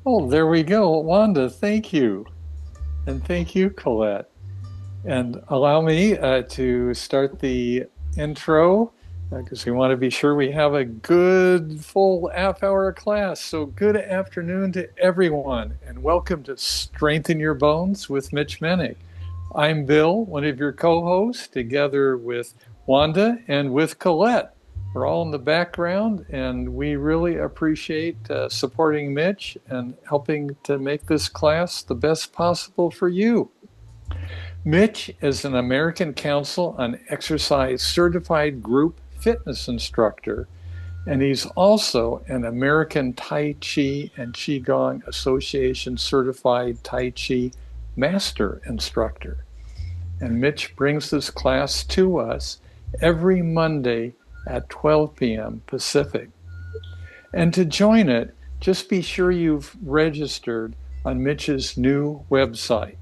Oh, there we go. Wanda, thank you. And thank you, Colette. And allow me to start the intro because we want to be sure we have a good full half hour class. So, good afternoon to everyone, and welcome to Strengthen Your Bones with Mitch Mennick. I'm Bill, one of your co hosts, together with Wanda and with Colette. We're all in the background, and we really appreciate supporting Mitch and helping to make this class the best possible for you. Mitch is an American Council on Exercise certified group fitness instructor, and he's also an American Tai Chi and Qigong Association certified Tai Chi master instructor. And Mitch brings this class to us every Monday at 12 p.m. Pacific. And to join it, just be sure you've registered on Mitch's new website.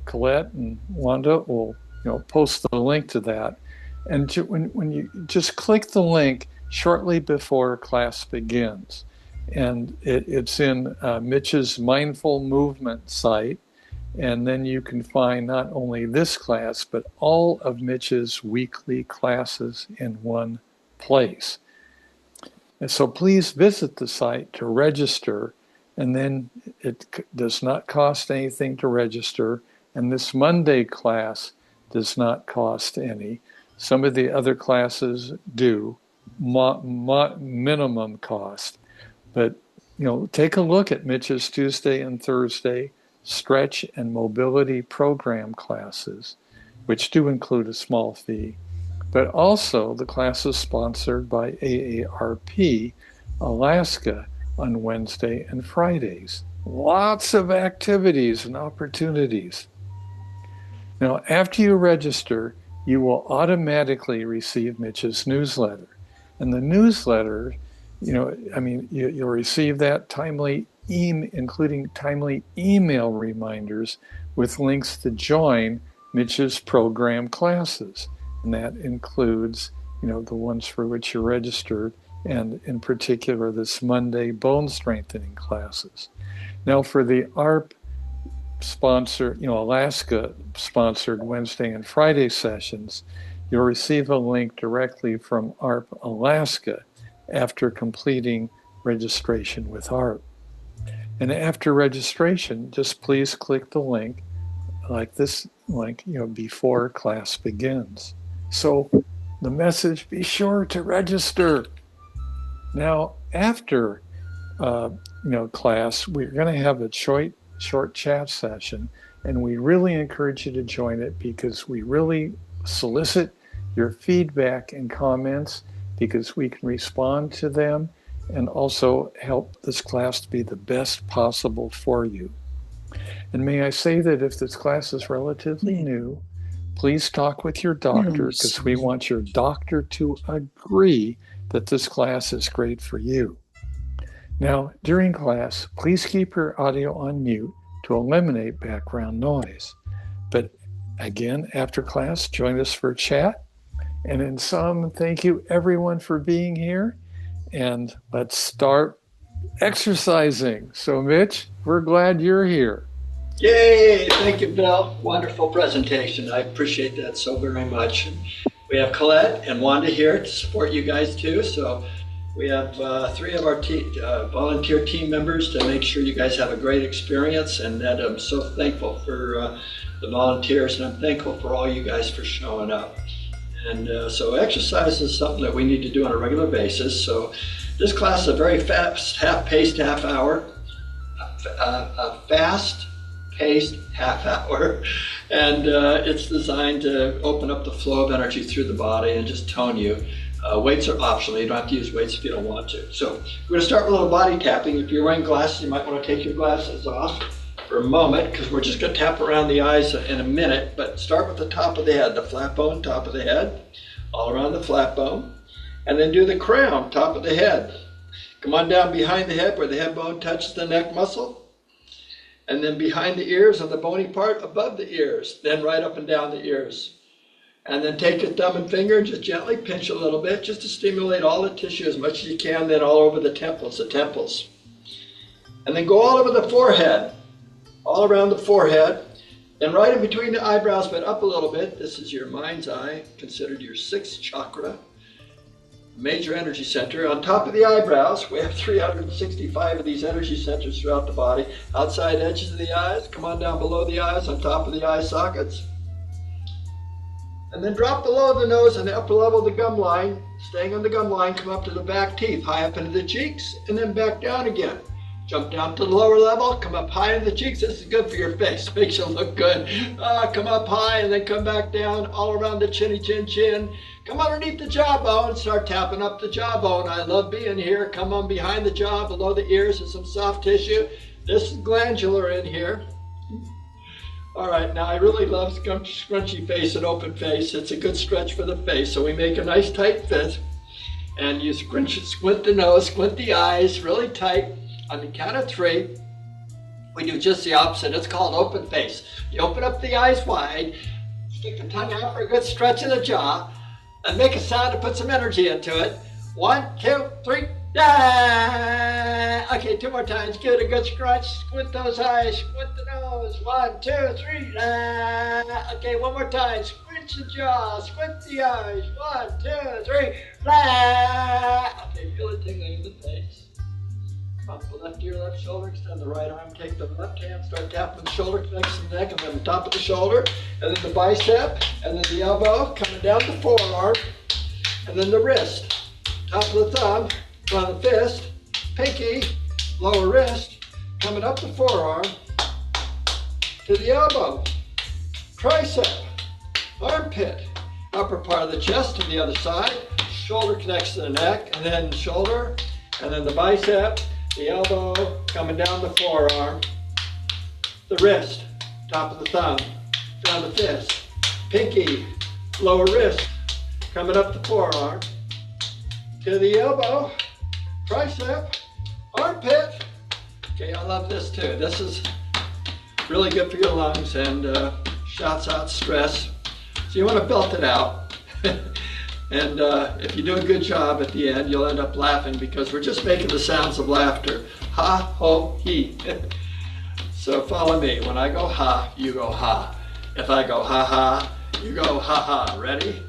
Colette and Wanda will post the link to that. And when you just click the link shortly before class begins, and it's in Mitch's Mindful Movement site, and then you can find not only this class, but all of Mitch's weekly classes in one place. And so please visit the site to register, and then it does not cost anything to register. And this Monday class does not cost any. Some of the other classes do, minimum cost. But take a look at Mitch's Tuesday and Thursday stretch and mobility program classes, which do include a small fee. But also the class is sponsored by AARP Alaska on Wednesday and Fridays. Lots of activities and opportunities. Now, after you register, you will automatically receive Mitch's newsletter. And the newsletter, you'll receive that including timely email reminders with links to join Mitch's program classes. And that includes, the ones for which you're registered, and in particular, this Monday bone strengthening classes. Now, for the ARP sponsored, Alaska sponsored Wednesday and Friday sessions, you'll receive a link directly from ARP Alaska after completing registration with ARP. And after registration, just please click the link, like this link, before class begins. So the message, be sure to register. Now, after class, we're going to have a short chat session, and we really encourage you to join it because we really solicit your feedback and comments because we can respond to them and also help this class to be the best possible for you. And may I say that if this class is relatively new, please talk with your doctor because we want your doctor to agree that this class is great for you. Now, during class, please keep your audio on mute to eliminate background noise. But again, after class, join us for a chat. And in sum, thank you everyone for being here. And let's start exercising. So, Mitch, we're glad you're here. Yay! Thank you, Bill. Wonderful presentation. I appreciate that so very much. We have Colette and Wanda here to support you guys too. So we have three of our volunteer team members to make sure you guys have a great experience, and that I'm so thankful for the volunteers, and I'm thankful for all you guys for showing up. And so exercise is something that we need to do on a regular basis. So this class is a very fast, paced half hour, a fast-paced half hour, and it's designed to open up the flow of energy through the body and just tone you. Weights are optional. You don't have to use weights if you don't want to. So we're going to start with a little body tapping. If you're wearing glasses, you might want to take your glasses off for a moment because we're just going to tap around the eyes in a minute, but start with the top of the head, the flat bone, top of the head, all around the flat bone, and then do the crown, top of the head. Come on down behind the head where the head bone touches the neck muscle, and then behind the ears on the bony part above the ears, then right up and down the ears. And then take your thumb and finger and just gently pinch a little bit just to stimulate all the tissue as much as you can, then all over the temples, And then go all over the forehead, all around the forehead. And right in between the eyebrows, but up a little bit. This is your mind's eye, considered your sixth chakra, major energy center. On top of the eyebrows, we have 365 of these energy centers throughout the body. Outside edges of the eyes, come on down below the eyes, on top of the eye sockets. And then drop below the nose and the upper level of the gum line. Staying on the gum line, come up to the back teeth, high up into the cheeks, and then back down again. Jump down to the lower level, come up high into the cheeks. This is good for your face, makes you look good. Come up high and then come back down all around the chinny chin chin. Come underneath the jawbone, start tapping up the jawbone. I love being here. Come on behind the jaw, below the ears is some soft tissue. This is glandular in here. All right, now I really love scrunchy face and open face. It's a good stretch for the face. So we make a nice tight fit and you squint the nose, squint the eyes really tight. On the count of 3, we do just the opposite. It's called open face. You open up the eyes wide, stick the tongue out for a good stretch of the jaw, and make a sound to put some energy into it. 1, 2, 3, ah! Okay, 2 more times. Give it a good scrunch. Squint those eyes, squint the nose. 1, 2, 3, ah! Okay, 1 more time. Squint the jaw, squint the eyes. 1, 2, 3, ah! Okay, feel it tingling in the face. Up the left ear, left shoulder, extend the right arm, take the left hand, start tapping the shoulder, connects the neck, and then the top of the shoulder, and then the bicep, and then the elbow, coming down the forearm, and then the wrist, top of the thumb, front of the fist, pinky, lower wrist, coming up the forearm, to the elbow, tricep, armpit, upper part of the chest to the other side, shoulder connects to the neck, and then the shoulder, and then the bicep, the elbow, coming down the forearm, the wrist, top of the thumb, down the fist, pinky, lower wrist, coming up the forearm, to the elbow, tricep, armpit. Okay, I love this too. This is really good for your lungs and shouts out stress. So you want to belt it out. And if you do a good job at the end, you'll end up laughing because we're just making the sounds of laughter. Ha, ho, he. So follow me. When I go ha, you go ha. If I go ha ha, you go ha ha. Ready?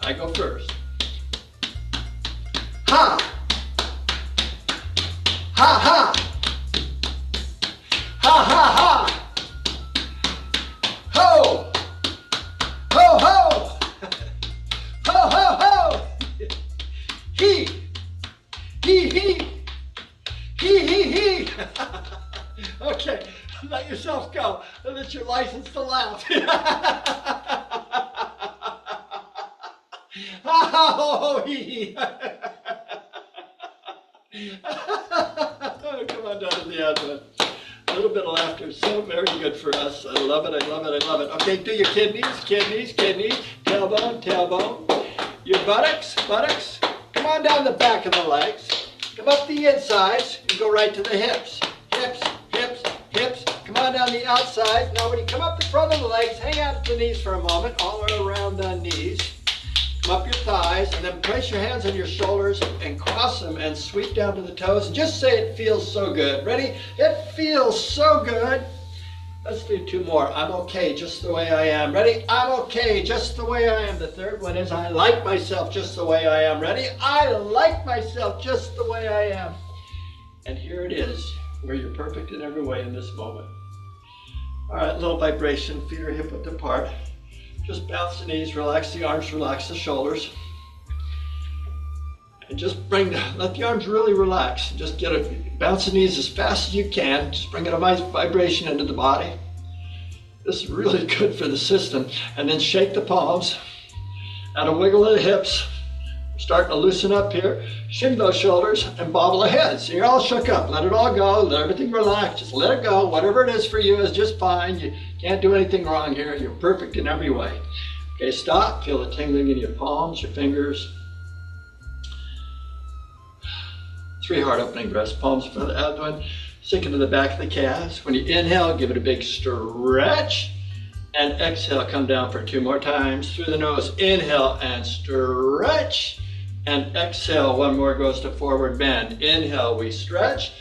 I go first. Ha! Ha ha! Ha ha ha! Ho! Ho ho! Ho, ho, ho! He! He, he! He, he, he! Okay, let yourself go. That's your license to laugh. Ha, ha, ho, ho, he, he! Come on down to the end of it. A little bit of laughter is so very good for us. I love it, I love it, I love it. Okay, do your kidneys, kidneys, kidneys, tailbone, tailbone. Your buttocks, buttocks. Come on down the back of the legs. Come up the insides and go right to the hips. Hips, hips, hips. Come on down the outside. Now when you come up the front of the legs, hang out at the knees for a moment, all around the knees. Come up your thighs and then place your hands on your shoulders and cross them and sweep down to the toes. And just say it feels so good. Ready? It feels so good. Let's do 2 more. I'm okay just the way I am. Ready? I'm okay just the way I am. The third one is I like myself just the way I am. Ready? I like myself just the way I am. And here it is, where you're perfect in every way in this moment. All right, little vibration. Feet are hip width apart. Just bounce the knees, relax the arms, relax the shoulders. And just let the arms really relax. Just bounce the knees as fast as you can. Just bring a nice vibration into the body. This is really good for the system. And then shake the palms. Add a wiggle of the hips. Starting to loosen up here. Shimmy those shoulders and bobble ahead. So you're all shook up. Let it all go. Let everything relax. Just let it go. Whatever it is for you is just fine. You can't do anything wrong here. You're perfect in every way. Okay, stop. Feel the tingling in your palms, your fingers. 3 heart opening breaths. Palms in front of the abdomen. Sink into the back of the calves. When you inhale, give it a big stretch. And exhale, come down for 2 more times. Through the nose, inhale and stretch. And exhale, 1 more goes to forward bend. Inhale, we stretch.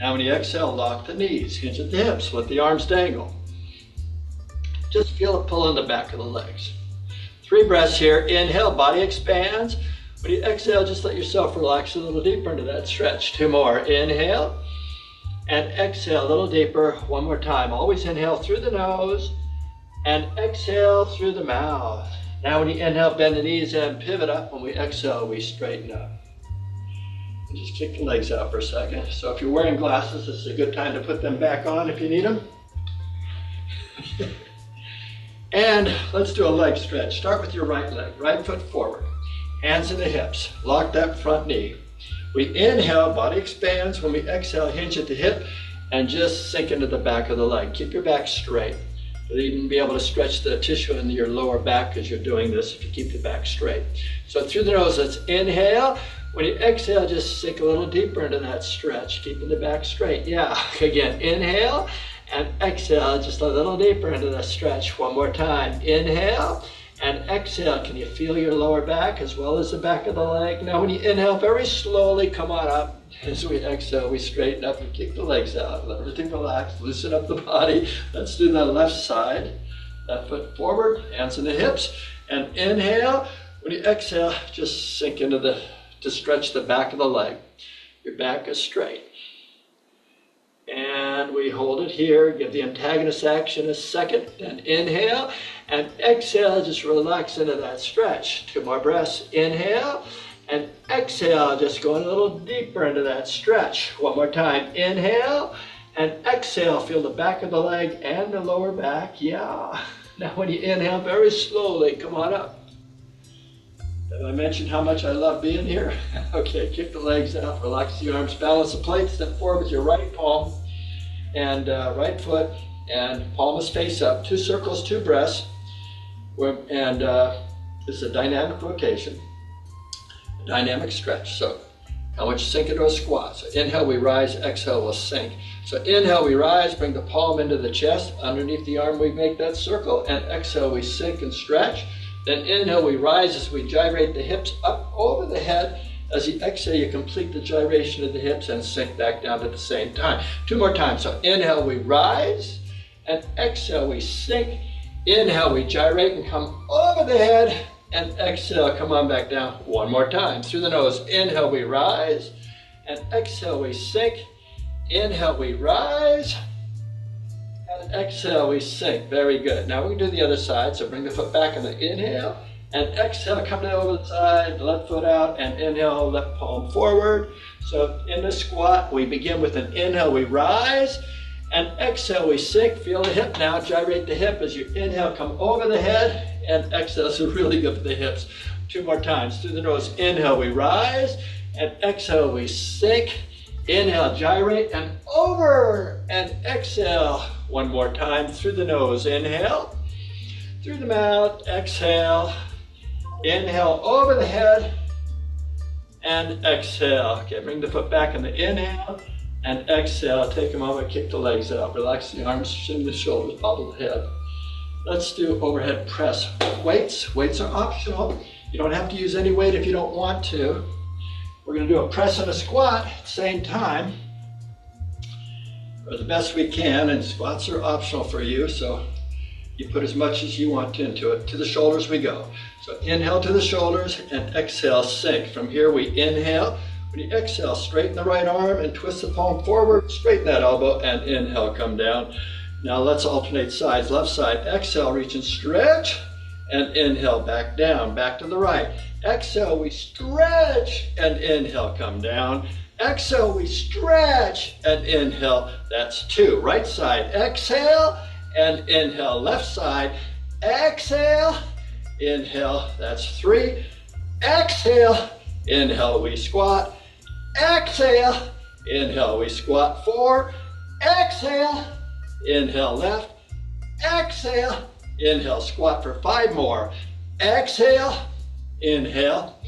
Now when you exhale, lock the knees, hinge at the hips, let the arms dangle. Just feel it pull in the back of the legs. 3 breaths here. Inhale, body expands. When you exhale, just let yourself relax a little deeper into that stretch. 2 more. Inhale and exhale a little deeper. 1 more time. Always inhale through the nose and exhale through the mouth. Now when you inhale, bend the knees and pivot up. When we exhale, we straighten up. And just kick the legs out for a second. So if you're wearing glasses, this is a good time to put them back on if you need them. And let's do a leg stretch. Start with your right leg, right foot forward. Hands in the hips, lock that front knee. We inhale, body expands. When we exhale, hinge at the hip and just sink into the back of the leg. Keep your back straight. You'll even be able to stretch the tissue in your lower back as you're doing this if you keep the back straight. So through the nose, let's inhale. When you exhale, just sink a little deeper into that stretch, keeping the back straight. Yeah, again, inhale and exhale, just a little deeper into the stretch. 1 more time. Inhale and exhale. Can you feel your lower back as well as the back of the leg? Now when you inhale, very slowly come on up. As we exhale, we straighten up and kick the legs out. Let everything relax, loosen up the body. Let's do the left side. Left foot forward, hands in the hips. And inhale. When you exhale, just sink into to stretch the back of the leg. Your back is straight. And we hold it here, give the antagonist action a second, then inhale, and exhale, just relax into that stretch. 2 more breaths, inhale, and exhale, just going a little deeper into that stretch. 1 more time, inhale, and exhale, feel the back of the leg and the lower back, yeah. Now when you inhale, very slowly, come on up. Did I mention how much I love being here? Okay, kick the legs out, relax the arms, balance the plate, step forward with your right palm and right foot, and palm is face up. 2 circles, 2 breaths, and this is a dynamic rotation, a dynamic stretch. So I want you to sink into a squat. So inhale, we rise, exhale, we'll sink. So inhale, we rise, bring the palm into the chest, underneath the arm we make that circle, and exhale, we sink and stretch. Then inhale, we rise as we gyrate the hips up over the head. As you exhale, you complete the gyration of the hips and sink back down at the same time. 2 more times. So inhale, we rise, and exhale, we sink. Inhale, we gyrate and come over the head, and exhale, come on back down. 1 more time. Through the nose, inhale, we rise, and exhale, we sink. Inhale, we rise, and exhale, we sink. Very good. Now we can do the other side. So bring the foot back on the inhale, and exhale, come down over the side, left foot out, and inhale, left palm forward. So in the squat, we begin with an inhale, we rise, and exhale, we sink. Feel the hip now, gyrate the hip as you inhale, come over the head, and exhale, so really good for the hips. 2 more times. Through the nose, inhale, we rise, and exhale, we sink. Inhale, gyrate, and over, and exhale. 1 more time. Through the nose, inhale. Through the mouth, exhale. Inhale over the head, and exhale. Okay, bring the foot back in the inhale, and exhale. Take a moment, kick the legs out. Relax the arms, shim the shoulders, bobble the head. Let's do overhead press with weights. Weights are optional. You don't have to use any weight if you don't want to. We're going to do a press and a squat at the same time, or the best we can, and squats are optional for you, so you put as much as you want into it. To the shoulders we go. So inhale to the shoulders, and exhale, sink. From here we inhale. When you exhale, straighten the right arm and twist the palm forward, straighten that elbow, and inhale, come down. Now let's alternate sides. Left side, exhale, reach and stretch, and inhale, back down, back to the right. Exhale, we stretch, and inhale, come down. Exhale, we stretch, and inhale. That's 2. Right side, exhale, and inhale. Left side, exhale, inhale. That's 3. Exhale, inhale, we squat. Exhale, inhale, we squat. 4. Exhale, inhale, left. Exhale, inhale, squat for 5 more. Exhale, inhale,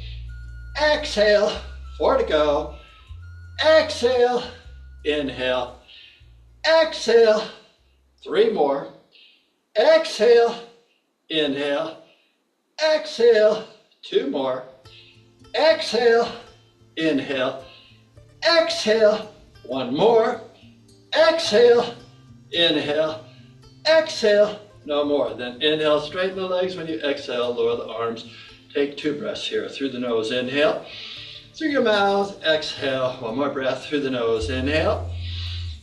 exhale, 4 to go. Exhale, inhale, exhale, 3 more. Exhale, inhale, exhale, 2 more. Exhale, inhale, exhale, One more. Exhale. Inhale. Exhale. No more. Then inhale, straighten the legs. When you exhale, lower the arms. Take 2 breaths here. Through the nose, inhale. Through your mouth, exhale. One more breath through the nose, inhale.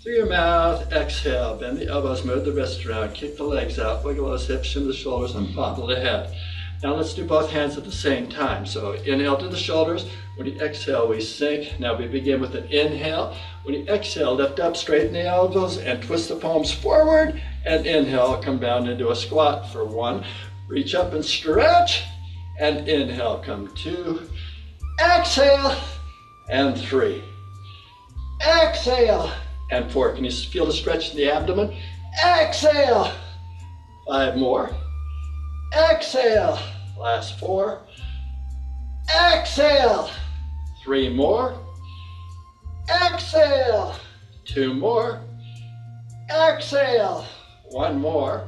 Through your mouth, exhale. Bend the elbows, move the wrists around, kick the legs out, wiggle those hips, shimmy the shoulders, and bobble the head. Now let's do both hands at the same time. So inhale to the shoulders. When you exhale, we sink. Now we begin with an inhale. When you exhale, lift up, straighten the elbows, and twist the palms forward. And inhale, come down into a squat for 1. Reach up and stretch. And inhale, come 2. Exhale, and 3. Exhale, and 4. Can you feel the stretch in the abdomen? Exhale. 5 more. Exhale. Last 4. Exhale. 3 more. Exhale. 2 more. Exhale. 1 more.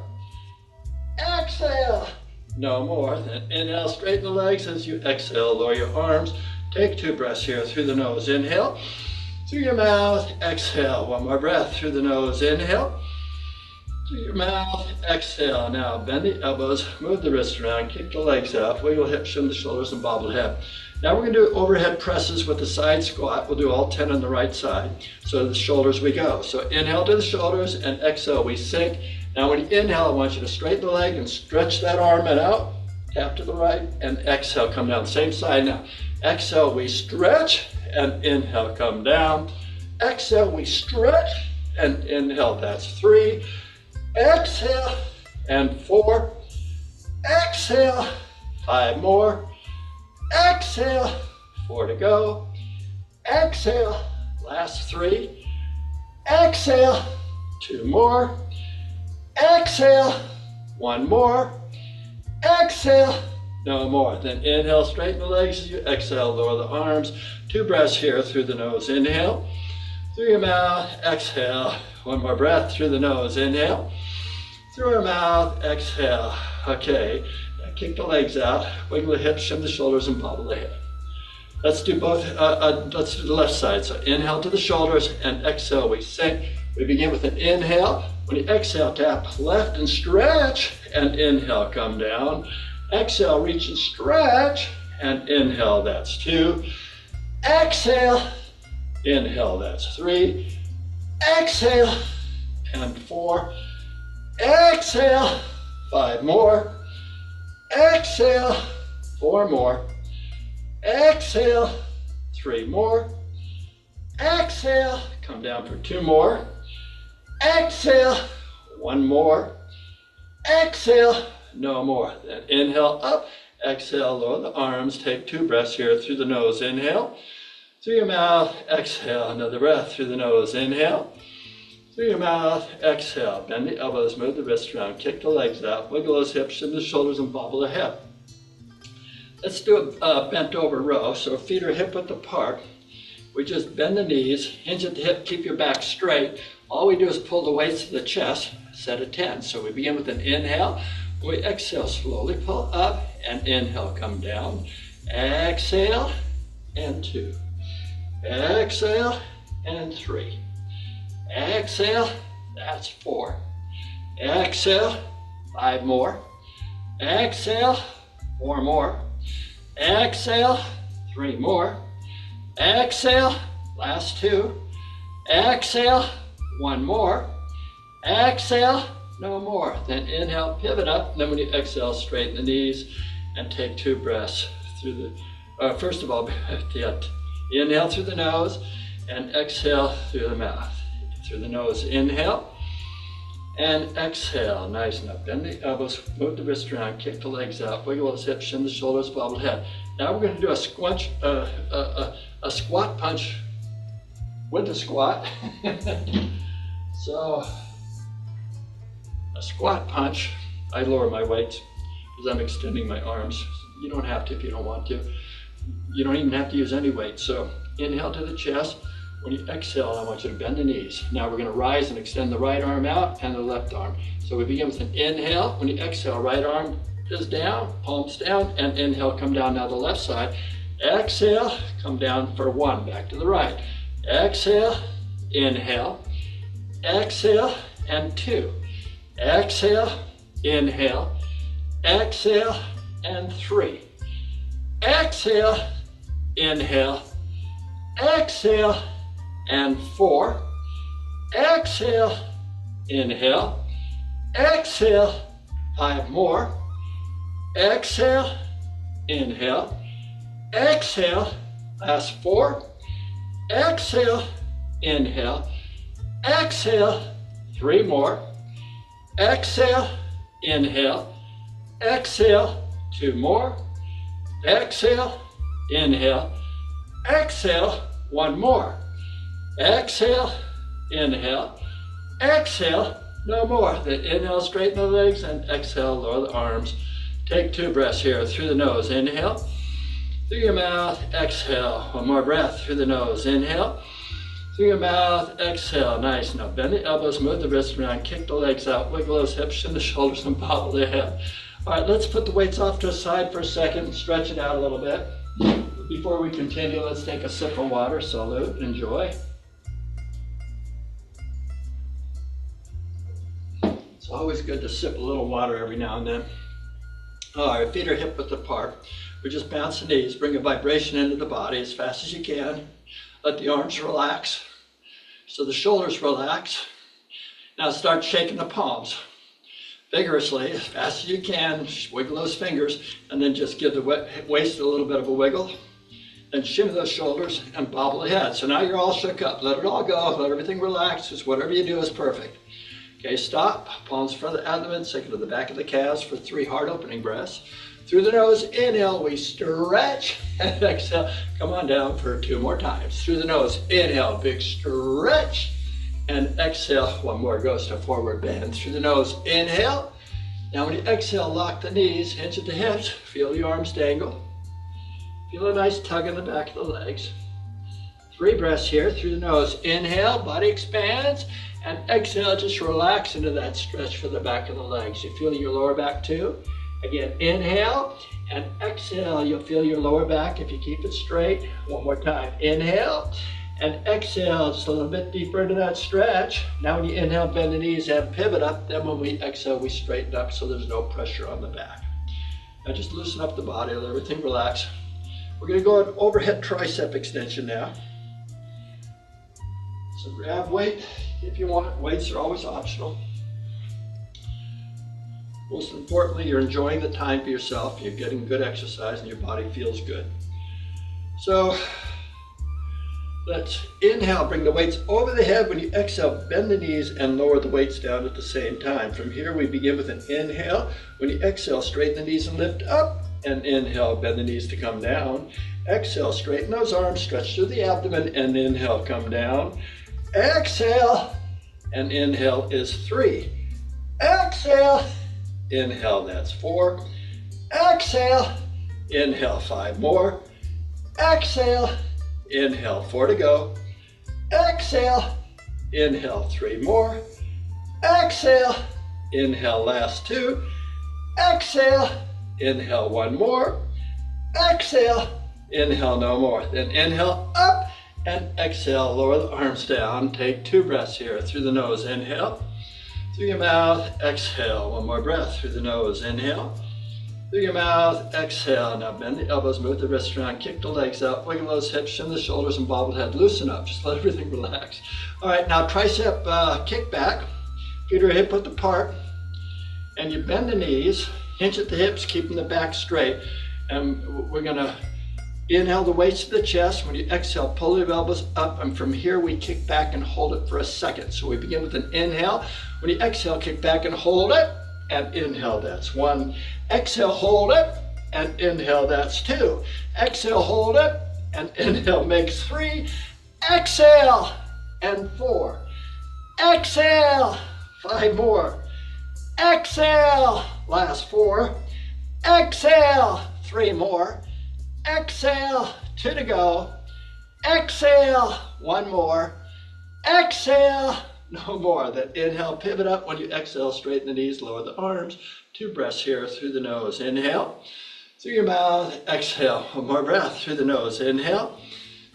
Exhale. No more. Then inhale, straighten the legs. As you exhale, lower your arms. Take 2 breaths here through the nose. Inhale. Through your mouth, exhale. 1 more breath through the nose. Inhale. Through your mouth, exhale. Now bend the elbows, move the wrists around, kick the legs out, wiggle hips, shim the shoulders, and bobble the head. Now we're going to do overhead presses with the side squat. We'll do all 10 on the right side. So to the shoulders we go. So inhale to the shoulders and exhale, we sink. Now when you inhale, I want you to straighten the leg and stretch that arm and out. Tap to the right and exhale, come down. Same side now. Exhale, we stretch and inhale, come down. Exhale, we stretch and inhale. That's 3. Exhale and 4. Exhale. 5 more. Exhale. 4 to go. Exhale. Last 3. Exhale. 2 more. Exhale. 1 more. Exhale. No more. Then inhale, straighten the legs. As you exhale, lower the arms. 2 breaths here through the nose. Inhale. Through your mouth. Exhale. 1 more breath through the nose. Inhale. Through your mouth. Exhale. Okay. Now kick the legs out. Wiggle the hips, shim the shoulders, and bobble the head. Let's do both. Let's do the left side. So inhale to the shoulders and exhale. We sink. We begin with an inhale. When you exhale, tap left and stretch. And inhale, come down. Exhale, reach and stretch. And inhale, that's 2. Exhale. Inhale, that's 3. Exhale. And 4. Exhale. 5 more. Exhale. 4 more. Exhale. 3 more. Exhale. Come down for 2 more. Exhale. 1 more. Exhale. No more. Then inhale up. Exhale. Lower the arms. Take 2 breaths here through the nose. Inhale. Through your mouth. Exhale. Another breath through the nose. Inhale. Through your mouth. Exhale. Bend the elbows. Move the wrists around. Kick the legs out. Wiggle those hips, shim the shoulders, and bobble the head. Let's do a bent over row. So feet are hip width apart. We just bend the knees, hinge at the hip, keep your back straight. All we do is pull the weights to the chest, set of 10. So we begin with an inhale. We exhale, slowly pull up and inhale, come down. Exhale and 2. Exhale and 3. Exhale, that's 4. Exhale, 5 more. Exhale, 4 more. Exhale, 3 more. Exhale, last 2. Exhale, 1 more. Exhale, no more. Then inhale, pivot up. Then when you exhale, straighten the knees and take 2 breaths through the, first of all, inhale through the nose and exhale through the mouth. Through the nose, inhale and exhale. Nice. Now bend the elbows, move the wrists around, kick the legs out, wiggle the hips, shim the shoulders, bobble the head. Now we're going to do a squat punch with the squat. So a squat punch, I lower my weights because I'm extending my arms. You don't have to if you don't want to. You don't even have to use any weight. So inhale to the chest. When you exhale, I want you to bend the knees. Now we're going to rise and extend the right arm out and the left arm. So we begin with an inhale. When you exhale, right arm is down, palms down, and inhale, come down now the left side. Exhale, come down for 1, back to the right. Exhale, inhale, exhale, and 2. Exhale, inhale, exhale, and 3. Exhale, inhale, exhale, and 4. Exhale, inhale, exhale, 5 more. Exhale, inhale, exhale, last 4. Exhale, inhale, exhale, 3 more. Exhale, inhale, exhale, 2 more. Exhale, inhale, exhale, 1 more. Exhale, inhale, exhale, no more. Then inhale, straighten the legs, and exhale, lower the arms. Take 2 breaths here through the nose. Inhale, through your mouth, exhale. 1 more breath through the nose. Inhale, through your mouth, exhale. Nice. Now bend the elbows, move the wrists around, kick the legs out, wiggle those hips, shin the shoulders, and bobble the head. All right, let's put the weights off to the side for a second, stretch it out a little bit. Before we continue, let's take a sip of water. Salute, enjoy. It's always good to sip a little water every now and then. All right, feet are hip width apart. We just bounce the knees, bring a vibration into the body as fast as you can. Let the arms relax, so the shoulders relax. Now start shaking the palms vigorously, as fast as you can. Wiggle those fingers, and then just give the waist a little bit of a wiggle. Then shimmy those shoulders and bobble the head. So now you're all shook up. Let it all go, let everything relax. Just whatever you do is perfect. Okay, stop. Palms in front of the abdomen, second to the back of the calves for 3 heart opening breaths. Through the nose, inhale, we stretch, and exhale. Come on down for 2 more times. Through the nose, inhale, big stretch, and exhale. 1 more goes to forward bend. Through the nose, inhale. Now when you exhale, lock the knees, hinge at the hips, feel the arms dangle. Feel a nice tug in the back of the legs. 3 breaths here. Through the nose, inhale, body expands, and exhale, just relax into that stretch for the back of the legs. You feel your lower back too? Again, inhale and exhale. You'll feel your lower back if you keep it straight. 1 more time. Inhale and exhale. Just a little bit deeper into that stretch. Now when you inhale, bend the knees and pivot up. Then when we exhale, we straighten up so there's no pressure on the back. Now just loosen up the body, let everything relax. We're going to go an overhead tricep extension now. So grab weight if you want. Weights are always optional. Most importantly, you're enjoying the time for yourself. You're getting good exercise and your body feels good. So let's inhale, bring the weights over the head. When you exhale, bend the knees and lower the weights down at the same time. From here, we begin with an inhale. When you exhale, straighten the knees and lift up. And inhale, bend the knees to come down. Exhale, straighten those arms, stretch through the abdomen, and inhale, come down. Exhale, and inhale is 3. Exhale, inhale, that's 4. Exhale, inhale, 5 more. Exhale, inhale, 4 to go. Exhale, inhale, 3 more. Exhale, inhale, last 2. Exhale, inhale, 1 more. Exhale, inhale, no more. Then inhale, up, and exhale, lower the arms down. Take 2 breaths here. Through the nose, inhale. Through your mouth, exhale. 1 more breath. Through the nose, inhale. Through your mouth, exhale. Now bend the elbows, move the wrists around, kick the legs out, wiggle those hips, shin the shoulders, and bobble the head. Loosen up. Just let everything relax. All right, now tricep kick back. Feet are hip width apart. And you bend the knees, hinge at the hips, keeping the back straight. And we're going to inhale the weights to the chest. When you exhale, pull the elbows up, and from here we kick back and hold it for a second. So we begin with an inhale. When you exhale, kick back and hold it, and inhale, that's 1. Exhale, hold it, and inhale, that's 2. Exhale, hold it, and inhale makes 3. Exhale, and 4. Exhale, 5 more. Exhale, last 4. Exhale, 3 more. Exhale, 2 to go. Exhale, 1 more. Exhale, no more. Then inhale, pivot up. When you exhale, straighten the knees, lower the arms. 2 breaths here through the nose. Inhale, through your mouth. Exhale, 1 more breath through the nose. Inhale,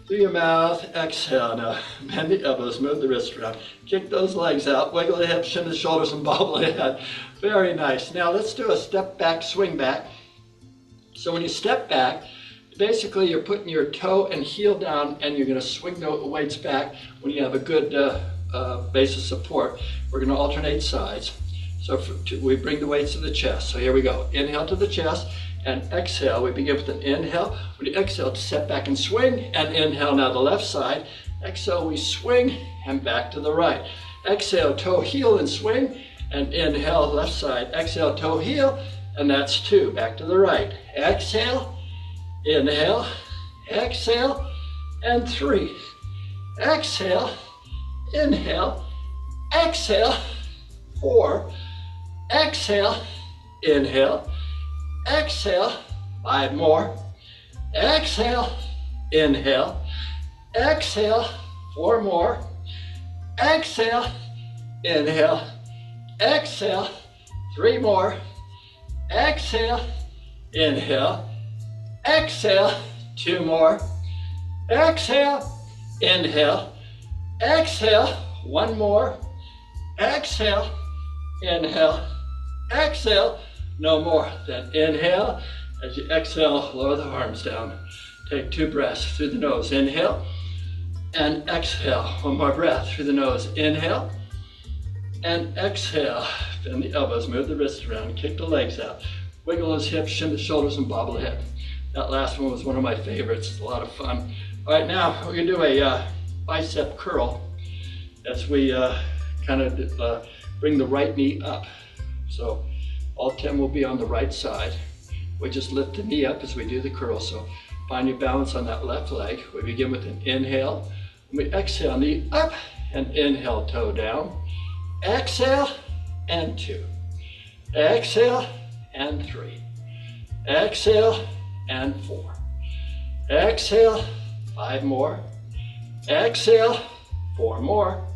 Through your mouth, exhale. Now, bend the elbows, move the wrists around. Kick those legs out, wiggle the hips, shin the shoulders, and bobble the head. Very nice. Now, let's do a step back, swing back. So when you step back, basically you're putting your toe and heel down, and you're going to swing the weights back when you have a good base of support. We're going to alternate sides. So we bring the weights to the chest. So here we go. Inhale to the chest. And exhale, we begin with an inhale. When you exhale, step back and swing, and inhale now the left side. Exhale, we swing, and back to the right. Exhale, toe, heel, and swing, and inhale, left side. Exhale, toe, heel, and that's 2. Back to the right. Exhale, inhale, exhale, and 3. Exhale, inhale, exhale, 4. Exhale, inhale, exhale, 5 more. Exhale, inhale, exhale, 4 more. Exhale, inhale, exhale, 3 more. Exhale, inhale, exhale, 2 more. Exhale, inhale, exhale, 1 more. Exhale, inhale, exhale, no more. Then inhale. As you exhale, lower the arms down. Take 2 breaths through the nose. Inhale and exhale. 1 more breath through the nose. Inhale and exhale. Bend the elbows, move the wrists around, kick the legs out. Wiggle those hips, shin the shoulders, and bobble the head. That last one was one of my favorites. It's a lot of fun. All right, now we're going to do a bicep curl as we kind of bring the right knee up. So all 10 will be on the right side. We just lift the knee up as we do the curl. So find your balance on that left leg. We begin with an inhale. We exhale, knee up, and inhale, toe down. Exhale, and 2. Exhale, and 3. Exhale, and 4. Exhale, 5 more. Exhale, 4 more.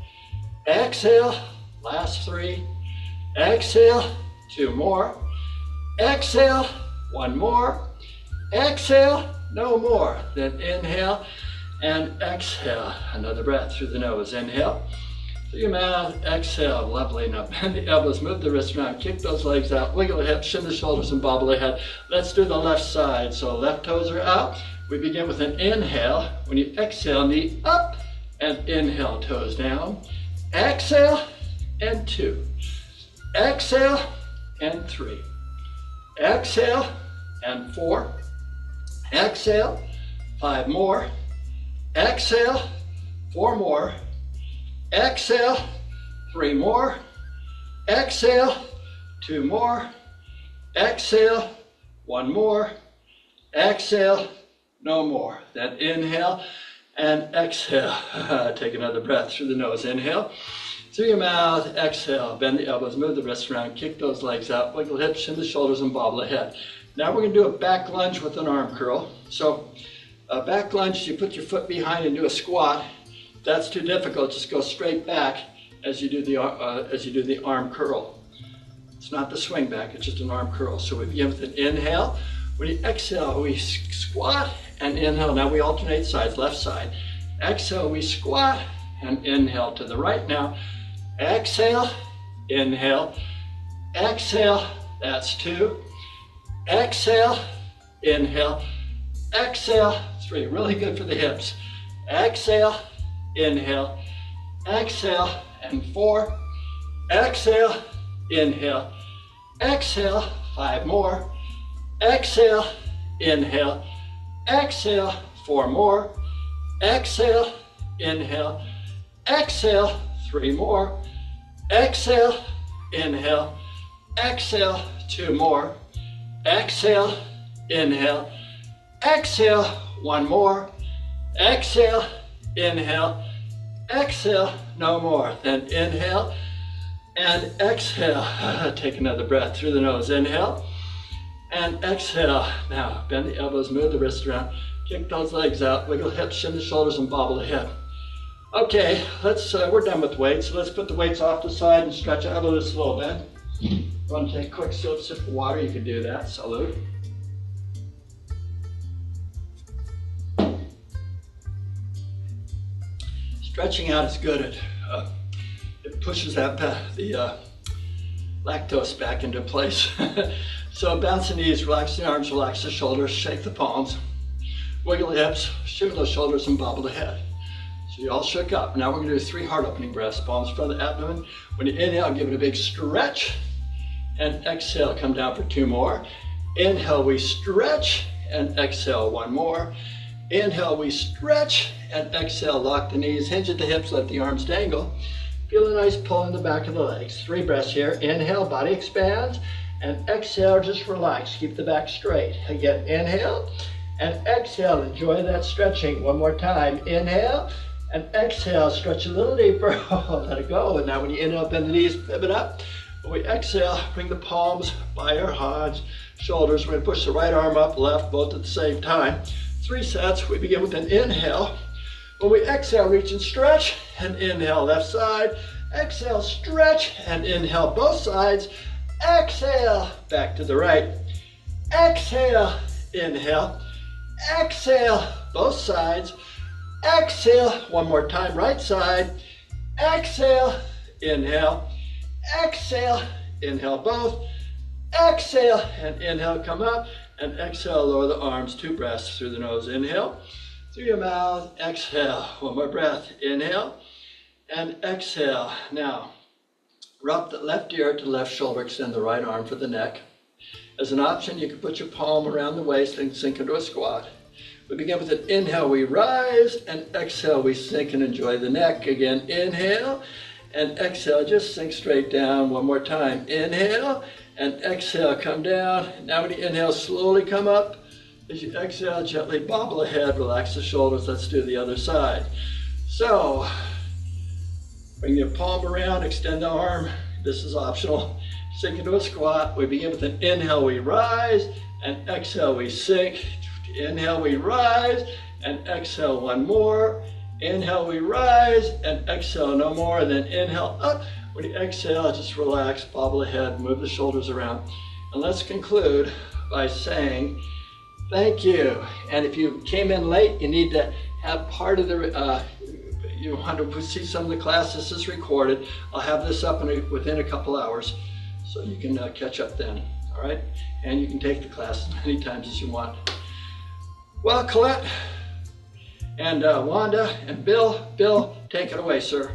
Exhale, last 3. Exhale, 2 more. Exhale, 1 more. Exhale, no more. Then inhale and exhale. Another breath through the nose. Inhale through your mouth. Exhale. Lovely. Now bend the elbows, move the wrists around, kick those legs out, wiggle the hips, shin the shoulders, and bobble the head. Let's do the left side. So left toes are out. We begin with an inhale. When you exhale, knee up, and inhale, toes down. Exhale, and 2. Exhale, and 3. Exhale, and 4. Exhale, 5 more. Exhale, 4 more. Exhale, 3 more. Exhale, 2 more. Exhale, 1 more. Exhale, no more. Then inhale and exhale. Take another breath through the nose. Inhale. Through your mouth, exhale. Bend the elbows, move the wrists around, kick those legs out, wiggle hips, shin the shoulders, and bobble the head. Now we're going to do a back lunge with an arm curl. So a back lunge, you put your foot behind and do a squat. If that's too difficult, just go straight back as you do the arm curl. It's not the swing back, it's just an arm curl. So we begin with an inhale. When you exhale, we squat and inhale. Now we alternate sides, left side. Exhale, we squat and inhale to the right now. Exhale, inhale, exhale, that's 2. Exhale, inhale, exhale, 3. Really good for the hips. Exhale, inhale, exhale, and 4. Exhale, inhale, exhale, 5 more. Exhale, inhale, exhale, 4 more. Exhale, inhale, exhale, 3 more. Exhale, inhale, exhale, 2 more. Exhale, inhale, exhale, 1 more. Exhale, inhale, exhale, no more. Then inhale and exhale. Take another breath through the nose. Inhale and exhale. Now bend the elbows, move the wrists around, kick those legs out, wiggle hips, shin the shoulders, and bobble the hip. Okay, we're done with weights. So let's put the weights off the side and stretch out of this a little bit. You want to take a quick sip of water, you can do that. Salute. Stretching out is good. It pushes that the lactose back into place. So bounce the knees, relax the arms, relax the shoulders, shake the palms, wiggle the hips, shimmy those shoulders, and bobble the head. So you all shook up. Now we're going to do 3 heart opening breaths. Palms in front of the abdomen. When you inhale, give it a big stretch. And exhale, come down for 2 more. Inhale, we stretch. And exhale, 1 more. Inhale, we stretch. And exhale, lock the knees, hinge at the hips, let the arms dangle. Feel a nice pull in the back of the legs. 3 breaths here. Inhale, body expands. And exhale, just relax. Keep the back straight. Again, inhale. And exhale, enjoy that stretching. 1 more time. Inhale. And exhale, stretch a little deeper. Let it go. And now when you inhale, bend the knees, pivot up. When we exhale, bring the palms by our hands, shoulders. We're going to push the right arm up, left, both at the same time. 3 sets. We begin with an inhale. When we exhale, reach and stretch. And inhale, left side. Exhale, stretch. And inhale, both sides. Exhale, back to the right. Exhale, inhale. Exhale, both sides. Exhale, 1 more time, right side. Exhale, inhale. Exhale, inhale both. Exhale, and inhale, come up. And exhale, lower the arms, 2 breaths through the nose. Inhale, through your mouth. Exhale, 1 more breath. Inhale, and exhale. Now, rock the left ear to left shoulder, extend the right arm for the neck. As an option, you can put your palm around the waist and sink into a squat. We begin with an inhale, we rise, and exhale, we sink and enjoy the neck. Again, inhale, and exhale, just sink straight down. 1 more time. Inhale, and exhale, come down. Now when you inhale, slowly come up. As you exhale, gently bobble the head, relax the shoulders. Let's do the other side. So, bring your palm around, extend the arm. This is optional. Sink into a squat. We begin with an inhale, we rise, and exhale, we sink. Inhale, we rise, and exhale, 1 more. Inhale, we rise, and exhale, no more. And then inhale, up. When you exhale, just relax, bobble the head, move the shoulders around. And let's conclude by saying thank you. And if you came in late, you need to have part of the, you want to see some of the class. This is recorded. I'll have this up within a couple hours, so you can catch up then, all right? And you can take the class as many times as you want. Well, Colette and Wanda and Bill, take it away, sir.